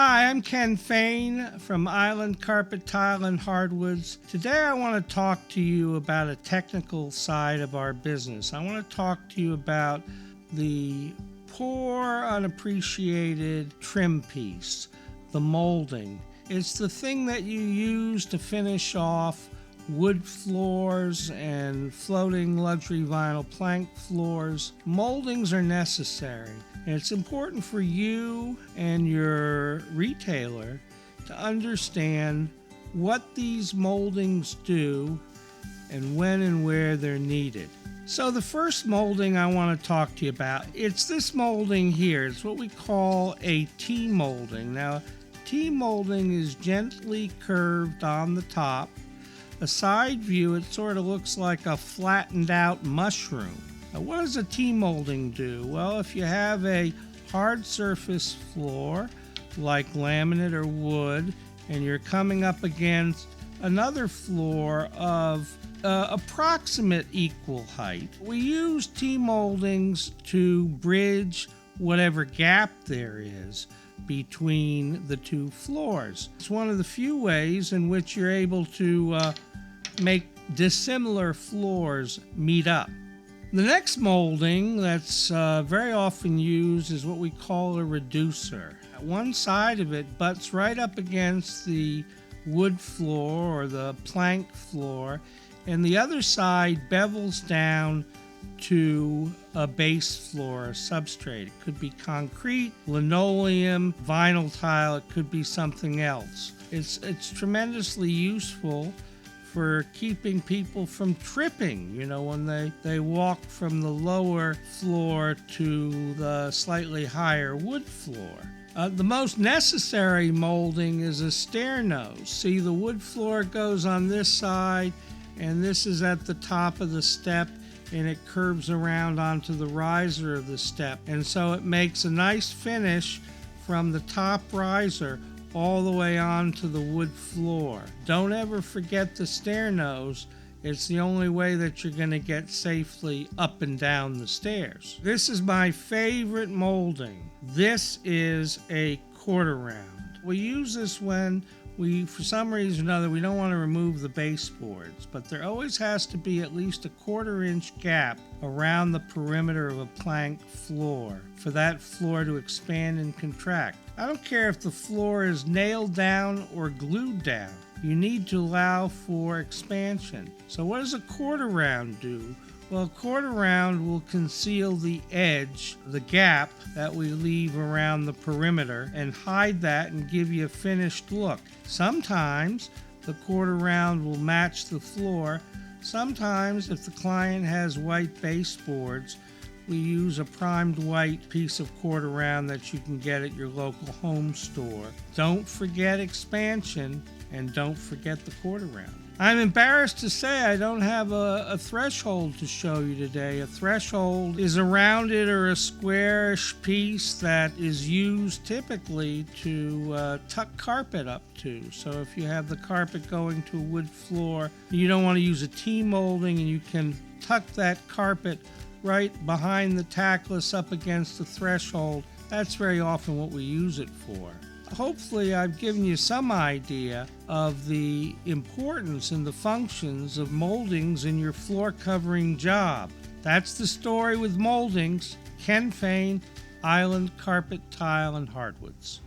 Hi, I'm Ken Fain from Island Carpet Tile and Hardwoods. Today I want to talk to you about a technical side of our business. I want to talk to you about the poor, unappreciated trim piece, the molding. It's the thing that you use to finish off wood floors and floating luxury vinyl plank floors. Moldings are necessary, and it's important for you and your retailer to understand what these moldings do and when and where they're needed. So the first molding I want to talk to you about, it's this molding here. It's what we call a T molding. Now, T molding is gently curved on the top. A side view, it sort of looks like a flattened out mushroom. Now, what does a T molding do? Well, if you have a hard surface floor like laminate or wood, and you're coming up against another floor of approximate equal height, we use T moldings to bridge whatever gap there is between the two floors. It's one of the few ways in which you're able to make dissimilar floors meet up. The next molding that's very often used is what we call a reducer. One side of it butts right up against the wood floor or the plank floor, and the other side bevels down to a base floor or substrate. It could be concrete, linoleum, vinyl tile, it could be something else. It's tremendously useful for keeping people from tripping, when they walk from the lower floor to the slightly higher wood floor. The most necessary molding is a stair nose. See, the wood floor goes on this side, and this is at the top of the step, and it curves around onto the riser of the step. And so it makes a nice finish from the top riser all the way onto the wood floor. Don't ever forget the stair nose. It's the only way that you're going to get safely up and down the stairs. This is my favorite molding. This is a quarter round. We use this when for some reason or another, we don't want to remove the baseboards, but there always has to be at least a 1/4 inch gap around the perimeter of a plank floor for that floor to expand and contract. I don't care if the floor is nailed down or glued down. You need to allow for expansion. So what does a quarter round do? Well, a quarter round will conceal the edge, the gap that we leave around the perimeter, and hide that and give you a finished look. Sometimes the quarter round will match the floor. Sometimes, if the client has white baseboards, we use a primed white piece of quarter round that you can get at your local home store. Don't forget expansion, and don't forget the quarter round. I'm embarrassed to say I don't have a threshold to show you today. A threshold is a rounded or a squarish piece that is used typically to tuck carpet up to. So if you have the carpet going to a wood floor, you don't want to use a T molding, and you can tuck that carpet right behind the tackless up against the threshold. That's very often what we use it for. Hopefully I've given you some idea of the importance and the functions of moldings in your floor covering job. That's the story with moldings. Ken Fain, Island Carpet Tile and Hardwoods.